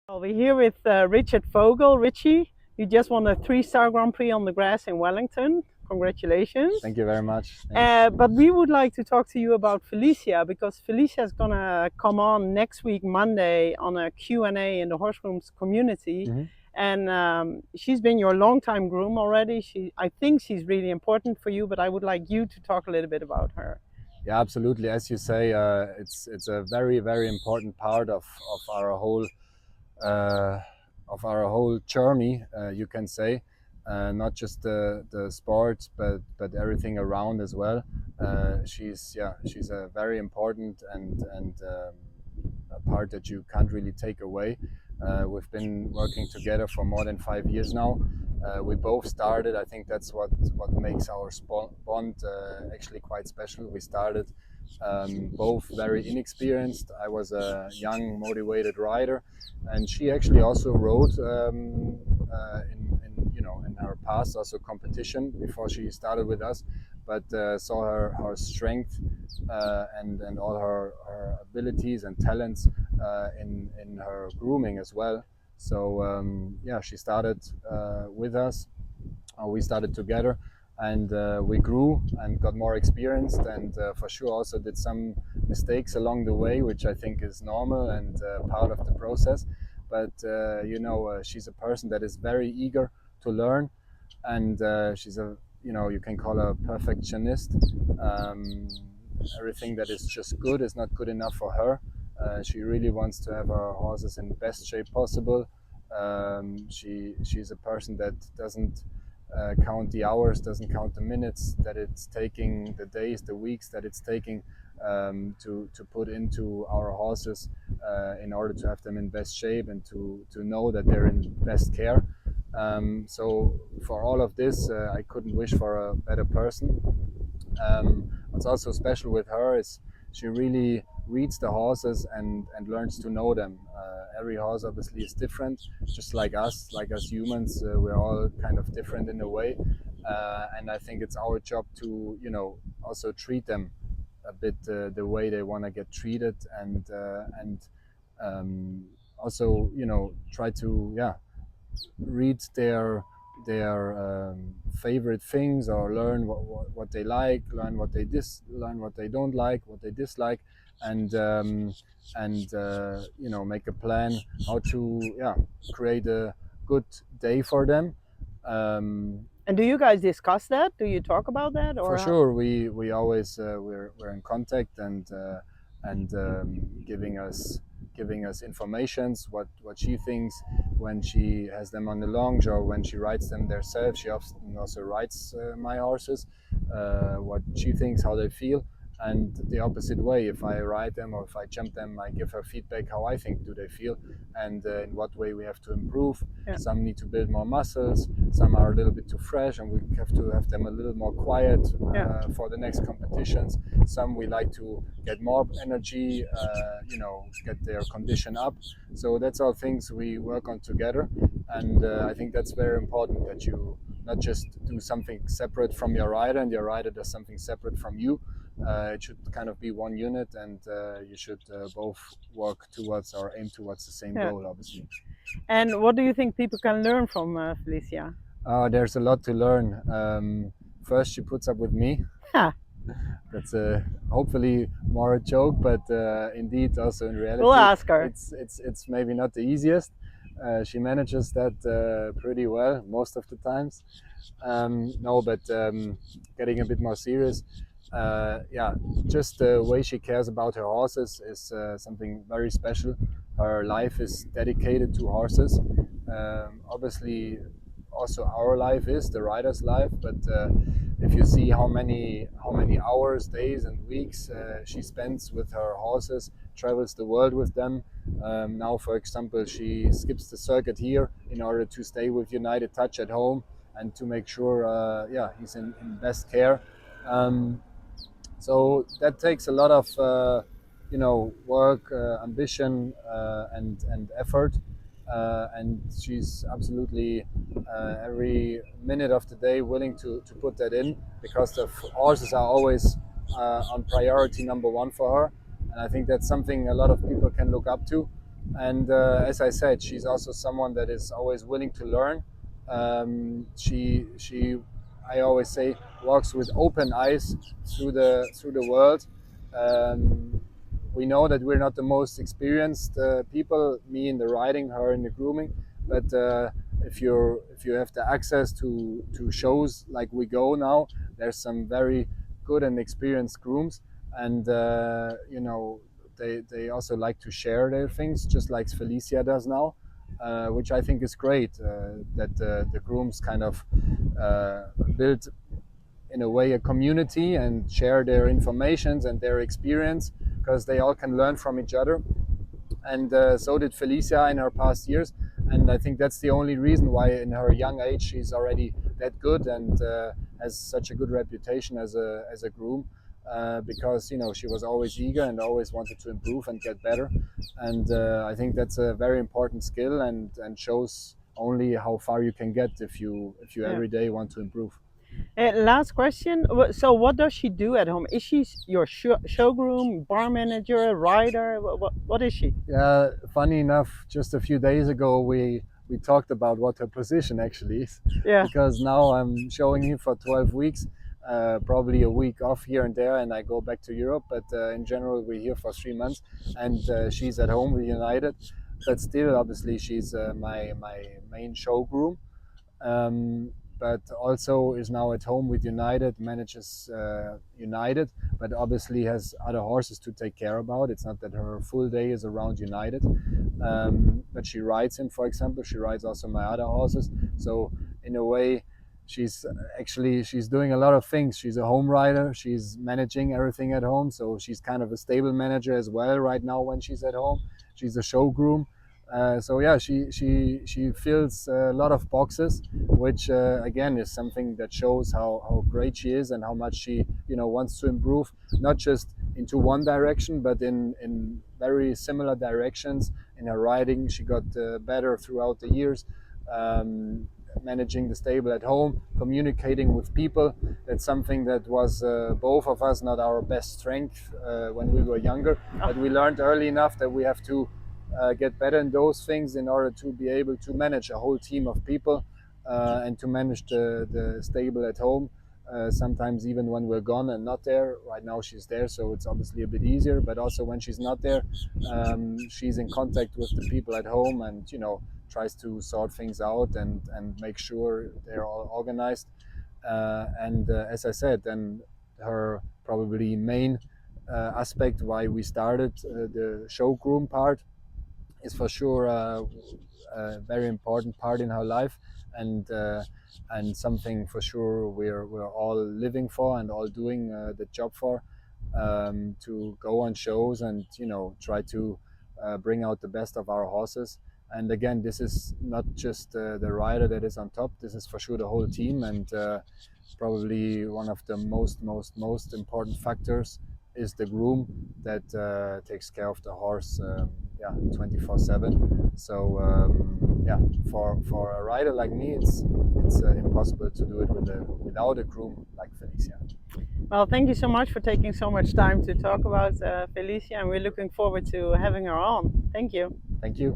Well, we're here with Richard Vogel. Richie, you just won a 3-star Grand Prix on the grass in Wellington. Congratulations. Thank you very much. But we would like to talk to you about Felicia, because Felicia is going to come on next week, Monday, on a Q&A in the HorseGrooms community. And she's been your longtime groom already. I think she's really important for you, but I would like you to talk a little bit about her. Yeah, absolutely. As you say, it's a very, very important part of our whole journey. You can say, not just the sport, but everything around as well. She's a very important and a part that you can't really take away. We've been working together for more than 5 years now. We both started. I think that's what makes our bond actually quite special. We started both very inexperienced. I was a young, motivated rider, and she actually also rode in her past also competition before she started with us, but saw her strength and all her abilities and talents in her grooming as well. So she started with us. We started together, and we grew and got more experienced, and for sure also did some mistakes along the way, which I think is normal and part of the process. But she's a person that is very eager to learn, and she's you can call her a perfectionist. Everything that is just good is not good enough for her. She really wants to have her horses in the best shape possible. She's a person that doesn't count the hours, doesn't count the minutes that it's taking, the days, the weeks that it's taking to put into our horses in order to have them in best shape and to know that they're in best care. So for all of this, I couldn't wish for a better person. What's also special with her is she really reads the horses and learns to know them. Every horse obviously is different, just like us humans. We're all kind of different in a way, and I think it's our job to also treat them a bit the way they want to get treated, and also try to read their favorite things, or learn what they like, learn what they don't like, what they dislike, and make a plan how to create a good day for them. And do you guys discuss that? Do you talk about that? Or for sure, we always we're in contact, and giving us informations, what she thinks when she has them on the longe, or when she rides them herself. She often also rides my horses, what she thinks, how they feel. And the opposite way, if I ride them or if I jump them, I give her feedback how I think do they feel, and in what way we have to improve. Some need to build more muscles, some are a little bit too fresh, and we have to have them a little more quiet for the next competitions. Some we like to get more energy, get their condition up. So that's all things we work on together, and I think that's very important, that you not just do something separate from your rider and your rider does something separate from you. It should kind of be one unit, and you should both work towards or aim towards the same goal, obviously. And what do you think people can learn from Felicia? There's a lot to learn. First, she puts up with me. That's hopefully more a joke, but indeed also in reality, we'll ask her. It's maybe not the easiest. She manages that pretty well most of the times. No, but getting a bit more serious. Just the way she cares about her horses is something very special. Her life is dedicated to horses. Obviously, also our life is the rider's life, but if you see how many hours, days and weeks she spends with her horses, travels the world with them. Now, for example, she skips the circuit here in order to stay with United Touch at home and to make sure he's in best care. So that takes a lot of work, ambition, and effort. And she's absolutely every minute of the day willing to put that in, because the horses are always on priority number one for her. And I think that's something a lot of people can look up to. And as I said, she's also someone that is always willing to learn. She I always say walks with open eyes through the world. Um, we know that we're not the most experienced people, me in the riding, her in the grooming, but if you have the access to shows like we go now, there's some very good and experienced grooms, and they also like to share their things, just like Felicia does now, which I think is great. That the grooms kind of build in a way a community and share their informations and their experience, because they all can learn from each other. And so did Felicia in her past years. And I think that's the only reason why, in her young age, she's already that good and has such a good reputation as a groom. Because she was always eager and always wanted to improve and get better, and I think that's a very important skill, and shows only how far you can get if you Yeah. every day want to improve. Last question. So, what does she do at home? Is she your showgroom, bar manager, rider? What is she? Yeah, funny enough, just a few days ago we talked about what her position actually is. Yeah. Because now I'm showing him for 12 weeks, probably a week off here and there, and I go back to Europe. But in general, we're here for 3 months, and she's at home with United. But still, obviously, she's my main show groom. But also is now at home with United, manages United, but obviously has other horses to take care about. It's not that her full day is around United, but she rides him, for example. She rides also my other horses. So in a way, she's doing a lot of things. She's a home rider. She's managing everything at home. So she's kind of a stable manager as well right now when she's at home. She's a show groom. So yeah, she fills a lot of boxes, which again is something that shows how great she is and how much she wants to improve, not just into one direction, but in very similar directions. In her riding, she got better throughout the years. Managing the stable at home, communicating with people. That's something that was both of us not our best strength when we were younger, but we learned early enough that we have to get better in those things in order to be able to manage a whole team of people and to manage the stable at home. Sometimes even when we're gone and not there. Right now she's there, so it's obviously a bit easier, but also when she's not there, she's in contact with the people at home and tries to sort things out and make sure they're all organized. And as I said, then her probably main aspect why we started the show groom part is for sure a very important part in her life, and something for sure we're all living for and all doing the job for, to go on shows and try to bring out the best of our horses. And again, this is not just the rider that is on top. This is for sure the whole team, and probably one of the most important factors is the groom that takes care of the horse 24/7. So for a rider like me, it's impossible to do it without a groom like Felicia. Well, thank you so much for taking so much time to talk about Felicia, and we're looking forward to having her on. Thank you. Thank you.